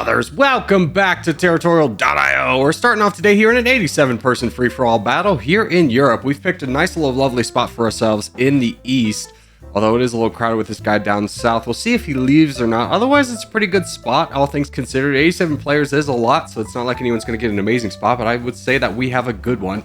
brothers, welcome back to Territorial IO. We're starting off today here in an 87-person free-for-all battle here in Europe. We've picked a nice little lovely spot for ourselves in the east, although it is a little crowded with this guy down south. We'll see if he leaves or not. Otherwise, it's a pretty good spot, all things considered. 87 players is a lot, so it's not like anyone's going to get an amazing spot, but I would say that we have a good one.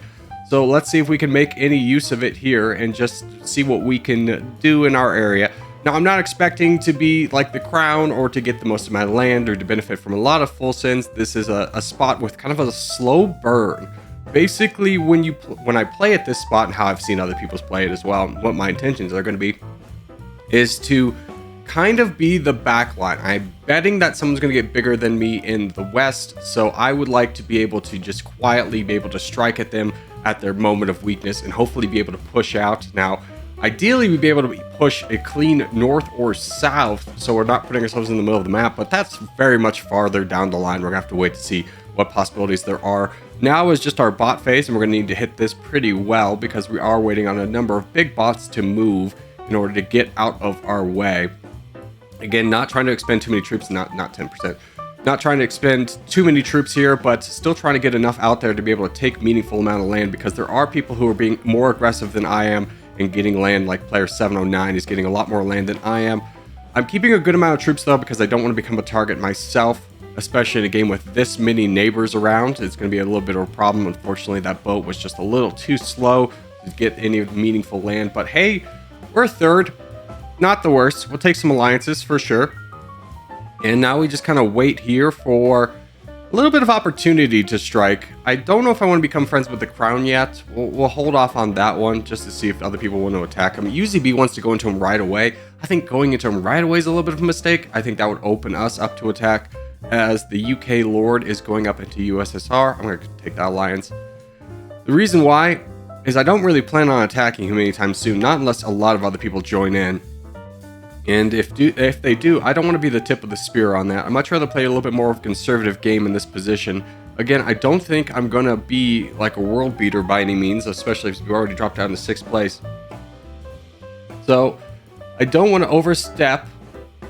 So let's see if we can make any use of it here and just see what we can do in our area. Now, I'm not expecting to be like the crown or to get the most amount of land or to benefit from a lot of full sends. This is a spot with kind of a slow burn. Basically, when I play at this spot and how I've seen other people's play it as well, what my intentions are going to be is to kind of be the back line. I'm betting that someone's going to get bigger than me in the west, so I would like to be able to just quietly be able to strike at them at their moment of weakness and hopefully be able to push out. Now, ideally, we'd be able to push a clean north or south, so we're not putting ourselves in the middle of the map, but that's very much farther down the line. We're going to have to wait to see what possibilities there are. Now is just our bot phase, and we're going to need to hit this pretty well because we are waiting on a number of big bots to move in order to get out of our way. Again, not trying to expend too many troops, not 10%. Not trying to expend too many troops here, but still trying to get enough out there to be able to take meaningful amount of land because there are people who are being more aggressive than I am and getting land. Like player 709 is getting a lot more land than I am. I'm keeping a good amount of troops though because I don't want to become a target myself, especially in a game with this many neighbors around. It's going to be a little bit of a problem. Unfortunately, that boat was just a little too slow to get any meaningful land, but hey, we're third. Not the worst. We'll take some alliances for sure. And now we just kind of wait here for a little bit of opportunity to strike. I don't know if I want to become friends with the crown yet. We'll hold off on that one just to see if other people want to attack him. UZB wants to go into him right away. I think going into him right away is a little bit of a mistake. I think that would open us up to attack as the UK Lord is going up into USSR. I'm going to take that alliance. The reason why is I don't really plan on attacking him anytime soon, not unless a lot of other people join in. And if they do, I don't want to be the tip of the spear on that. I'd much rather play a little bit more of a conservative game in this position. Again, I don't think I'm going to be like a world beater by any means, especially if we already dropped down to 6th place. So, I don't want to overstep.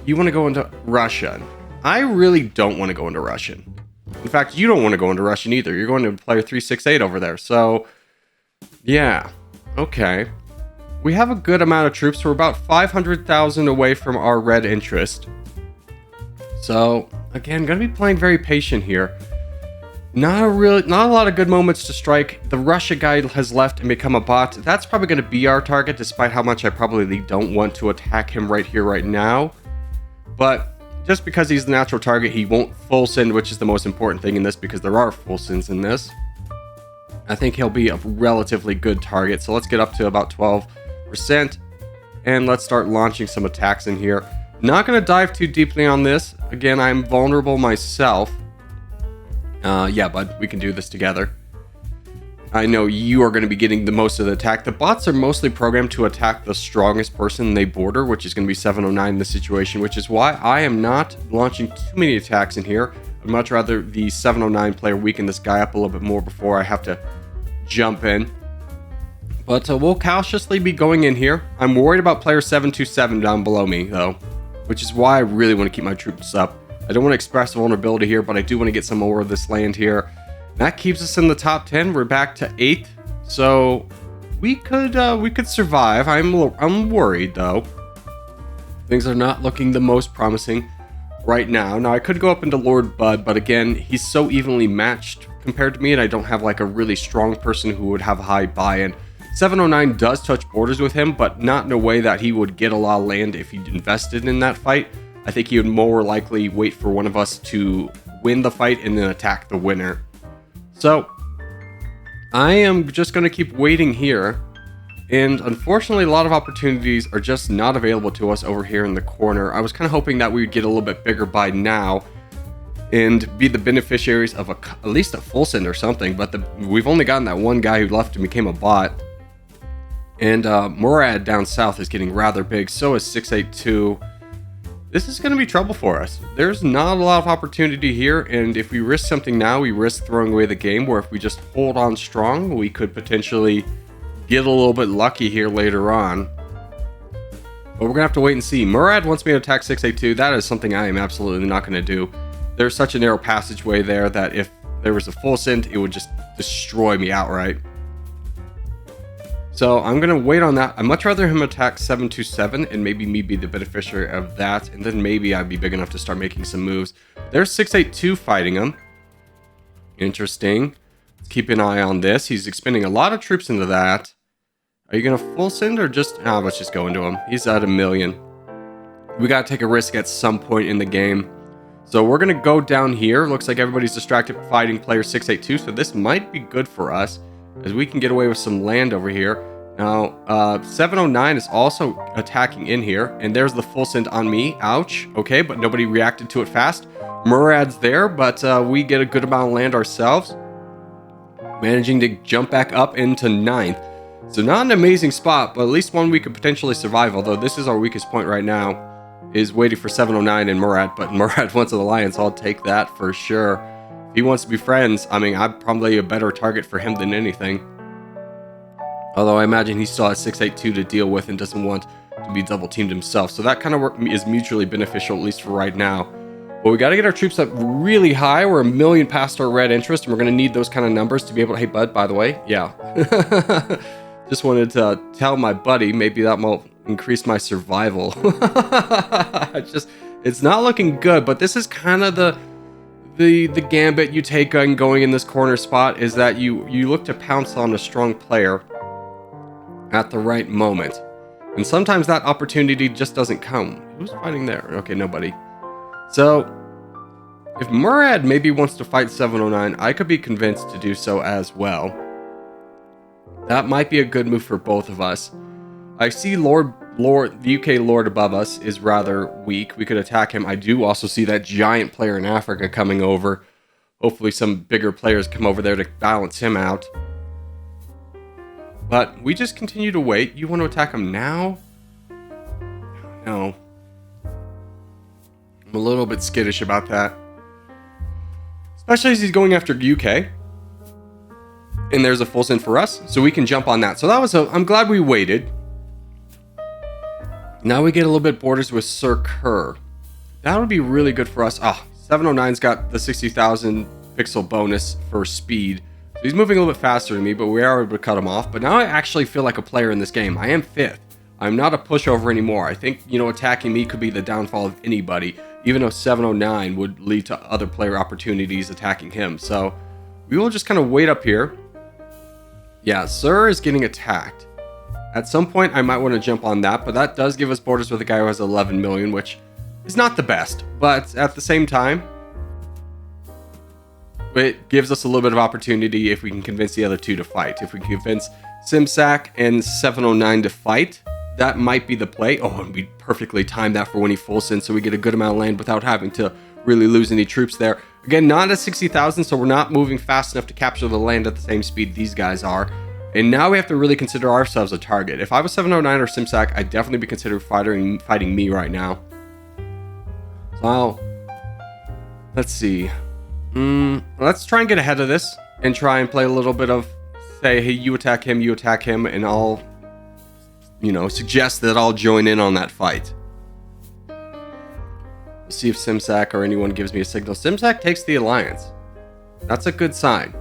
You want to go into Russian. I really don't want to go into Russian. In fact, you don't want to go into Russian either. You're going to player 368 over there. So, yeah. Okay. We have a good amount of troops. We're about 500,000 away from our red interest. So, again, going to be playing very patient here. Not a lot of good moments to strike. The Russia guy has left and become a bot. That's probably going to be our target, despite how much I probably don't want to attack him right here, right now. But just because he's the natural target, he won't full send, which is the most important thing in this, because there are full sends in this. I think he'll be a relatively good target. So let's get up to about 12%, and let's start launching some attacks in here. Not going to dive too deeply on this. Again, I'm vulnerable myself. Yeah, bud, we can do this together. I know you are going to be getting the most of the attack. The bots are mostly programmed to attack the strongest person they border, which is going to be 709 in this situation, which is why I am not launching too many attacks in here. I'd much rather the 709 player weaken this guy up a little bit more before I have to jump in. But we'll cautiously be going in here. I'm worried about player 727 down below me, though, which is why I really want to keep my troops up. I don't want to express vulnerability here, but I do want to get some more of this land here. That keeps us in the top 10. We're back to 8th, so we could survive. I'm worried though. Things are not looking the most promising right now. Now I could go up into Lord Bud, but again, he's so evenly matched compared to me, and I don't have like a really strong person who would have high buy-in. 709 does touch borders with him, but not in a way that he would get a lot of land if he invested in that fight. I think he would more likely wait for one of us to win the fight and then attack the winner. So, I am just going to keep waiting here. And unfortunately, a lot of opportunities are just not available to us over here in the corner. I was kind of hoping that we would get a little bit bigger by now and be the beneficiaries of at least a full send or something. But we've only gotten that one guy who left and became a bot. And Murad down south is getting rather big. So is 682. This is going to be trouble for us. There's not a lot of opportunity here, and if we risk something now, we risk throwing away the game, where if we just hold on strong, we could potentially get a little bit lucky here later on. But we're going to have to wait and see. Murad wants me to attack 682. That is something I am absolutely not going to do. there's such a narrow passageway there that if there was a full send, it would just destroy me outright. So I'm going to wait on that. I'd much rather him attack 727 and maybe me be the beneficiary of that. And then maybe I'd be big enough to start making some moves. There's 682 fighting him. Interesting. Let's keep an eye on this. He's expending a lot of troops into that. Are you going to full send or just... let's just go into him. He's at 1,000,000. We got to take a risk at some point in the game. So we're going to go down here. Looks like everybody's distracted fighting player 682. So this might be good for us, as we can get away with some land over here. Now, 709 is also attacking in here, and there's the full send on me. Ouch. Okay, but nobody reacted to it fast. Murad's there, but we get a good amount of land ourselves, managing to jump back up into 9th. So not an amazing spot, but at least one we could potentially survive, although this is our weakest point right now, is waiting for 709 and Murad, but Murad wants an alliance. I'll take that for sure. If he wants to be friends, I mean, I'm probably a better target for him than anything. Although I imagine he still has 682 to deal with and doesn't want to be double teamed himself. So that kind of is mutually beneficial, at least for right now. But we got to get our troops up really high. We're 1,000,000 past our red interest, and we're going to need those kind of numbers to be able to... Hey, bud, by the way. Yeah. Just wanted to tell my buddy, maybe that will increase my survival. It's not looking good, but this is kind of the gambit you take on going in this corner spot, is that you look to pounce on a strong player at the right moment. And sometimes that opportunity just doesn't come. Who's fighting there? Okay, nobody. So, if Murad maybe wants to fight 709, I could be convinced to do so as well. That might be a good move for both of us. I see the UK Lord above us is rather weak. We could attack him. I do also see that giant player in Africa coming over. Hopefully some bigger players come over there to balance him out. But we just continue to wait. You want to attack him now? No. I'm a little bit skittish about that. Especially as he's going after UK. And there's a full send for us, so we can jump on that. So that was I'm glad we waited. Now we get a little bit borders with Sir Kerr. That would be really good for us. 709's got the 60,000 pixel bonus for speed. So he's moving a little bit faster than me, but we are able to cut him off. But now I actually feel like a player in this game. I am 5th. I'm not a pushover anymore. I think, attacking me could be the downfall of anybody, even though 709 would lead to other player opportunities attacking him. So we will just kind of wait up here. Yeah, Sir is getting attacked. At some point, I might want to jump on that, but that does give us borders with a guy who has 11,000,000, which is not the best. But at the same time, it gives us a little bit of opportunity if we can convince the other two to fight. If we can convince Simsack and 709 to fight, that might be the play. And we perfectly timed that for when he full sends, so we get a good amount of land without having to really lose any troops there. Again, not at 60,000, so we're not moving fast enough to capture the land at the same speed these guys are. And now we have to really consider ourselves a target. If I was 709 or Simsack, I'd definitely be considering fighting me right now. So let's see. Let's try and get ahead of this and try and play a little bit of, say, hey, you attack him, and I'll, suggest that I'll join in on that fight. Let's see if Simsack or anyone gives me a signal. Simsack takes the alliance. That's a good sign.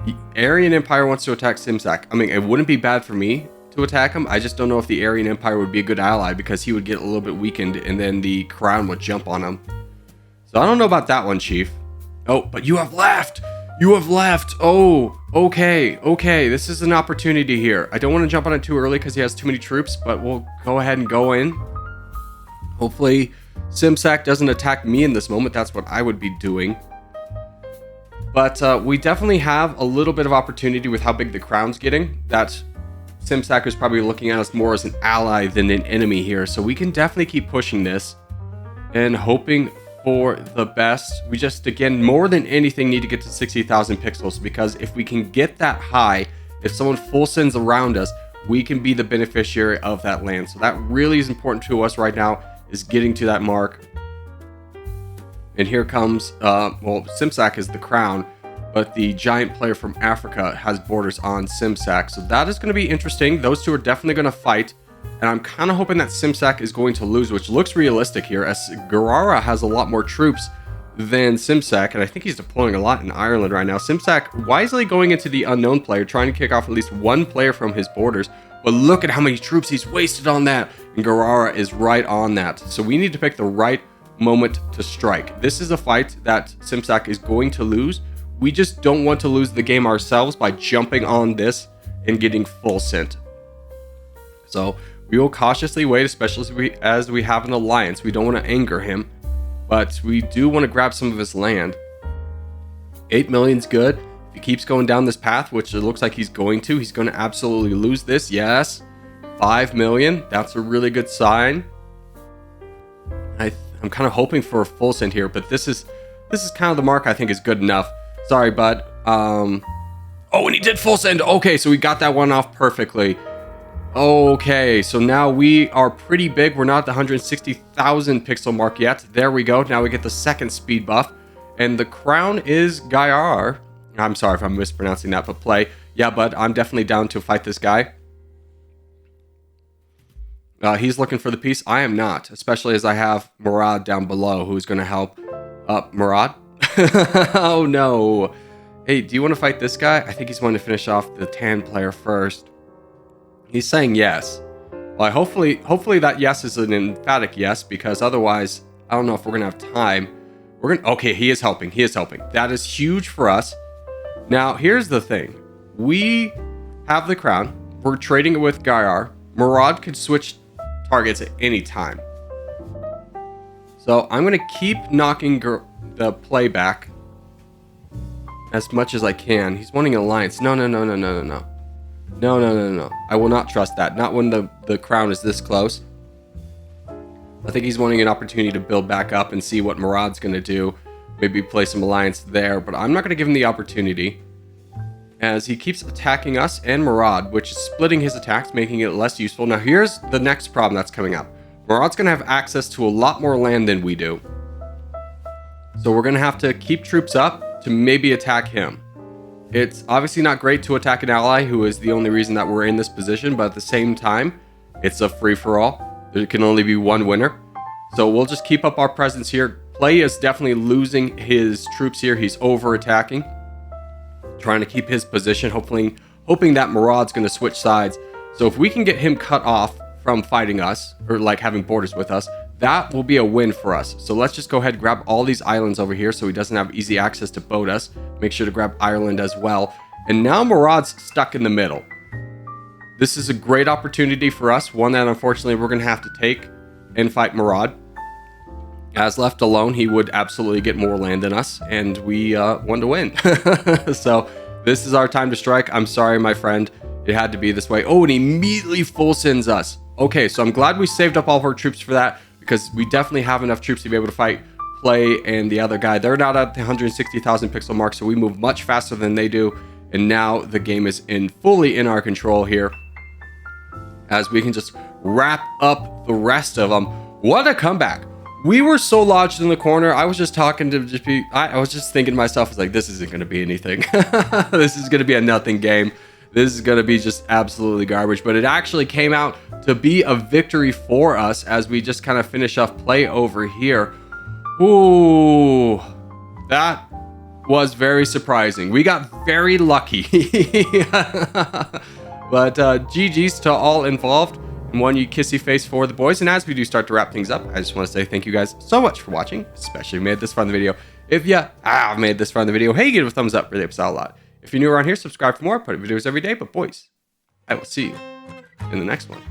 The Aryan Empire wants to attack Simsack. I mean, it wouldn't be bad for me to attack him. I just don't know if the Aryan Empire would be a good ally, because he would get a little bit weakened and then the crown would jump on him. So I don't know about that one, Chief. Oh, but you have left! You have left! Oh, okay. This is an opportunity here. I don't want to jump on it too early because he has too many troops, but we'll go ahead and go in. Hopefully Simsack doesn't attack me in this moment. That's what I would be doing. But we definitely have a little bit of opportunity with how big the crown's getting. That Simsack is probably looking at us more as an ally than an enemy here. So we can definitely keep pushing this and hoping for the best. We just, again, more than anything, need to get to 60,000 pixels, because if we can get that high, if someone full sends around us, we can be the beneficiary of that land. So that really is important to us right now, is getting to that mark. And here comes, Simsack is the crown, but the giant player from Africa has borders on Simsack. So that is going to be interesting. Those two are definitely going to fight. And I'm kind of hoping that Simsack is going to lose, which looks realistic here, as Garara has a lot more troops than Simsack, and I think he's deploying a lot in Ireland right now. Simsack wisely going into the unknown player, trying to kick off at least one player from his borders. But look at how many troops he's wasted on that. And Garara is right on that. So we need to pick the right moment to strike. This is a fight that Simsack is going to lose. We just don't want to lose the game ourselves by jumping on this and getting full sent. So we will cautiously wait, especially as we have an alliance. We don't want to anger him, but we do want to grab some of his land. 8 million's good. If he keeps going down this path, which it looks like he's going to absolutely lose this. Yes. 5 million. That's a really good sign. I'm kind of hoping for a full send here, but this is kind of the mark I think is good enough. Sorry, bud. Oh, and he did full send. Okay, so we got that one off perfectly. Okay, so now we are pretty big. We're not at the 160,000 pixel mark yet. There we go. Now we get the second speed buff. And the crown is Gaiar. I'm sorry if I'm mispronouncing that, but play. Yeah, bud, I'm definitely down to fight this guy. He's looking for the peace. I am not, especially as I have Murad down below, who's going to help. Murad? Oh, no. Hey, do you want to fight this guy? I think he's wanting to finish off the tan player first. He's saying yes. Well, hopefully that yes is an emphatic yes, because otherwise, I don't know if we're going to have time. Okay, he is helping. He is helping. That is huge for us. Now, here's the thing. We have the crown. We're trading it with Gaiar. Murad could switch targets at any time. So I'm going to keep knocking the play back as much as I can. He's wanting an alliance. No. No. I will not trust that. Not when the crown is this close. I think he's wanting an opportunity to build back up and see what Murad's going to do. Maybe play some alliance there, but I'm not going to give him the opportunity, as he keeps attacking us and Murad, which is splitting his attacks, making it less useful. Now here's the next problem that's coming up. Murad's going to have access to a lot more land than we do. So we're going to have to keep troops up to maybe attack him. It's obviously not great to attack an ally who is the only reason that we're in this position, but at the same time, it's a free-for-all. There can only be one winner. So we'll just keep up our presence here. Play is definitely losing his troops here. He's over-attacking, trying to keep his position, hoping that Murad's going to switch sides. So if we can get him cut off from fighting us, or like having borders with us, that will be a win for us. So let's just go ahead and grab all these islands over here so he doesn't have easy access to boat us. Make sure to grab Ireland as well. And now Murad's stuck in the middle. This is a great opportunity for us, one that unfortunately we're going to have to take and fight Murad. As left alone, he would absolutely get more land than us, and we won to win. So this is our time to strike. I'm sorry, my friend. It had to be this way. Oh, and he immediately full sends us. Okay, so I'm glad we saved up all of our troops for that, because we definitely have enough troops to be able to fight Play and the other guy. They're not at the 160,000 pixel mark, so we move much faster than they do. And now the game is fully in our control here, as we can just wrap up the rest of them. What a comeback. We were so lodged in the corner. I was just talking to I was just thinking to myself, I was like, this isn't going to be anything. This is going to be a nothing game. This is going to be just absolutely garbage. But it actually came out to be a victory for us as we just kind of finish off Play over here. Ooh, that was very surprising. We got very lucky. But GG's to all involved. And one you kissy face for the boys. And as we do start to wrap things up, I just want to say thank you guys so much for watching, especially if you made this far in the video. If you have made this far in the video, hey, give it a thumbs up. Really helps out a lot. If you're new around here, subscribe for more. I put videos every day. But boys, I will see you in the next one.